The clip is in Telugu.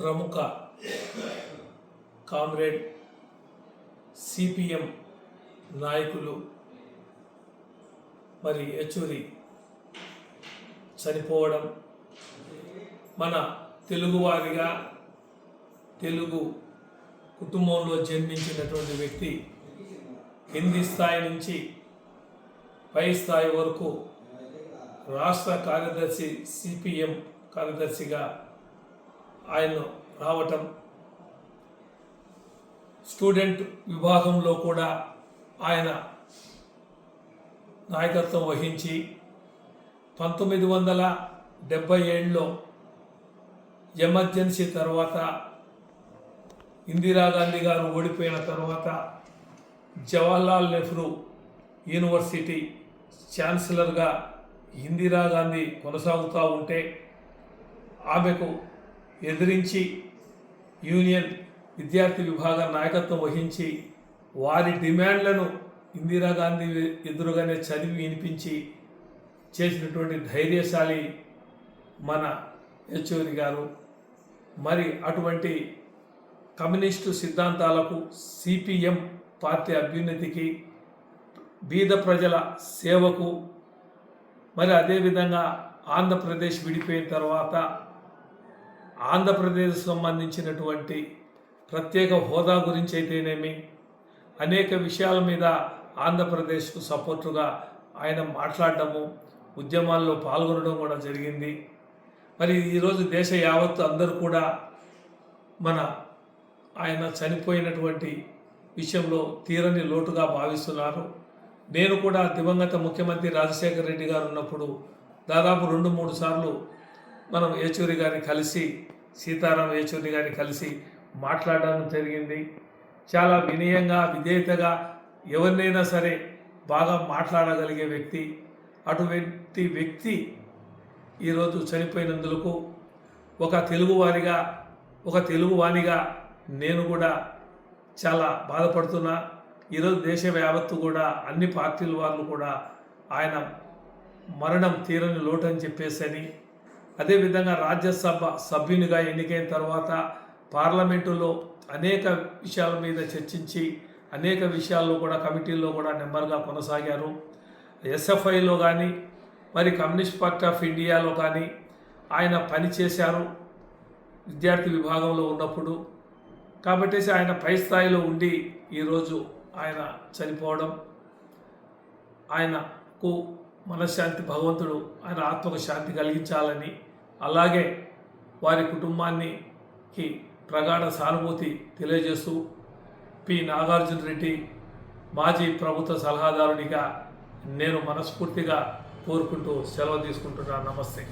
ప్రముఖ కామ్రేడ్ సిపిఎం నాయకులు మరి యచూరి చనిపోవడం మన తెలుగువారిగా తెలుగు కుటుంబంలో జన్మించినటువంటి వ్యక్తి కింది స్థాయి నుంచి పై స్థాయి వరకు రాష్ట్ర కార్యదర్శి సిపిఎం కార్యదర్శిగా ఆయన రావటం, స్టూడెంట్ విభాగంలో కూడా ఆయన నాయకత్వం వహించి 1977లో ఎమర్జెన్సీ తర్వాత ఇందిరాగాంధీ గారు ఓడిపోయిన తర్వాత జవహర్లాల్ నెహ్రూ యూనివర్సిటీ ఛాన్సలర్గా ఇందిరాగాంధీ కొనసాగుతూ ఉంటే ఆమెకు ఎదిరించి యూనియన్ విద్యార్థి విభాగ నాయకత్వం వహించి వారి డిమాండ్లను ఇందిరాగాంధీ ఎదురుగానే చదివి వినిపించి చేసినటువంటి ధైర్యశాలి మన యచూరి గారు. మరి అటువంటి కమ్యూనిస్టు సిద్ధాంతాలకు, సిపిఎం పార్టీ అభ్యున్నతికి, బీద ప్రజల సేవకు, మరి అదేవిధంగా ఆంధ్రప్రదేశ్ విడిపోయిన తర్వాత ఆంధ్రప్రదేశ్ సంబంధించినటువంటి ప్రత్యేక హోదా గురించి అయితేనేమి అనేక విషయాల మీద ఆంధ్రప్రదేశ్కు సపోర్టుగా ఆయన మాట్లాడటము, ఉద్యమాల్లో పాల్గొనడం కూడా జరిగింది. మరి ఈరోజు దేశ యావత్తు అందరూ కూడా ఆయన చనిపోయినటువంటి విషయంలో తీరని లోటుగా భావిస్తున్నారు. నేను కూడా దివంగత ముఖ్యమంత్రి రాజశేఖర రెడ్డి గారు ఉన్నప్పుడు దాదాపు 2-3 సార్లు మనం యచూరి గారిని కలిసి, సీతారాం యచూరి గారిని కలిసి మాట్లాడడం జరిగింది. చాలా వినయంగా, విధేయతగా ఎవరినైనా సరే బాగా మాట్లాడగలిగే వ్యక్తి. అటువంటి వ్యక్తి ఈరోజు చనిపోయినందుకు ఒక తెలుగువారిగా, ఒక తెలుగువానిగా నేను కూడా చాలా బాధపడుతున్నా. ఈరోజు దేశ యావత్తు కూడా అన్ని పార్టీల వాళ్ళు కూడా ఆయన మరణం తీరని లోటు అని చెప్పేసని, అదేవిధంగా రాజ్యసభ సభ్యునిగా ఎన్నికైన తర్వాత పార్లమెంటులో అనేక విషయాల మీద చర్చించి అనేక విషయాల్లో కూడా కమిటీల్లో కూడా నెంబర్గా కొనసాగారు. ఎస్ఎఫ్ఐలో కానీ మరి కమ్యూనిస్ట్ పార్టీ ఆఫ్ ఇండియాలో కానీ ఆయన పనిచేశారు విద్యార్థి విభాగంలో ఉన్నప్పుడు. కాబట్టి ఆయన పై స్థాయిలో ఉండి ఈరోజు ఆయన చనిపోవడం, ఆయనకు మనశ్శాంతి భగవంతుడు ఆయన ఆత్మకు శాంతి కలిగించాలని, అలాగే వారి కుటుంబానికి ప్రగాఢ సానుభూతి తెలియజేస్తూ పి నాగార్జున రెడ్డి మాజీ ప్రభుత్వ సలహాదారునిగా నేను మనస్ఫూర్తిగా కోరుకుంటూ సెలవు తీసుకుంటున్నాను. నమస్తే.